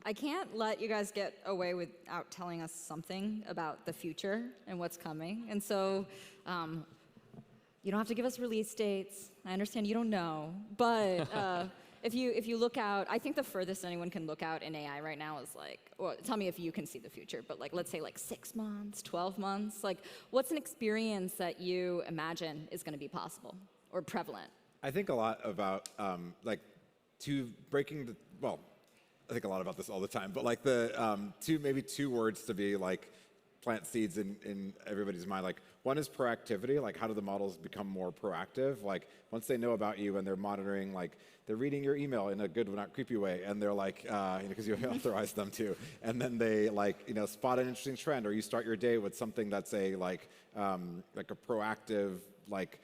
I can't let you guys get away without telling us something about the future and what's coming. And so you don't have to give us release dates. I understand you don't know. But if you look out, I think the furthest anyone can look out in AI right now is like, well, tell me if you can see the future, but like, let's say like 6 months, 12 months. Like, what's an experience that you imagine is going to be possible or prevalent? I think a lot about like well, I think a lot about this all the time, but like the maybe two words to be like plant seeds in everybody's mind. Like one is proactivity, like how do the models become more proactive? Like once they know about you and they're monitoring, like they're reading your email in a good, not creepy way, and they're like, because you authorized them to, and then they like, spot an interesting trend, or you start your day with something that's a like a proactive, like,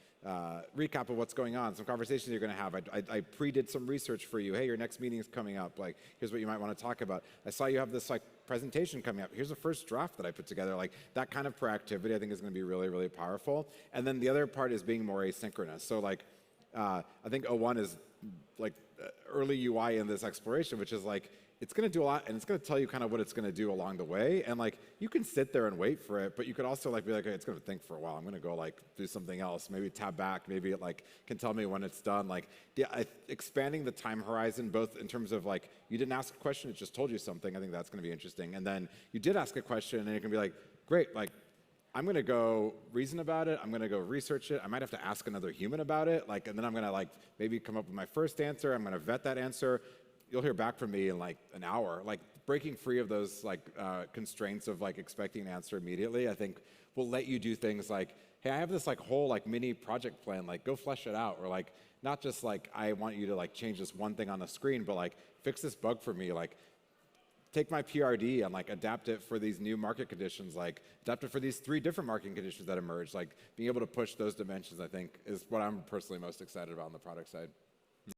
recap of what's going on, some conversations you're going to have. I pre-did some research for you. Hey, your next meeting is coming up. Like, here's what you might want to talk about. I saw you have this like presentation coming up. Here's the first draft that I put together. Like that kind of proactivity, I think is going to be really, really powerful. And then the other part is being more asynchronous. So like, I think O1 is like early UI in this exploration, which is like, it's going to do a lot, and it's going to tell you kind of what it's going to do along the way. And like, you can sit there and wait for it, but you could also like be like, hey, it's going to think for a while. I'm going to go like do something else. Maybe tab back. Maybe it like can tell me when it's done. Like, expanding the time horizon, both in terms of like, you didn't ask a question, it just told you something. I think that's going to be interesting. And then you did ask a question, and you can be like, great, like, I'm going to go reason about it. I'm going to go research it. I might have to ask another human about it. Like, and then I'm going to like maybe come up with my first answer. I'm going to vet that answer. You'll hear back from me in like an hour. Like breaking free of those like constraints of like expecting an answer immediately, I think will let you do things like, hey, I have this like whole like mini project plan, like go flesh it out. Or like, not just like, I want you to like change this one thing on the screen, but like fix this bug for me. Like take my PRD and like adapt it for these new market conditions, like adapt it for these 3 different market conditions that emerge. Like being able to push those dimensions, I think, is what I'm personally most excited about on the product side.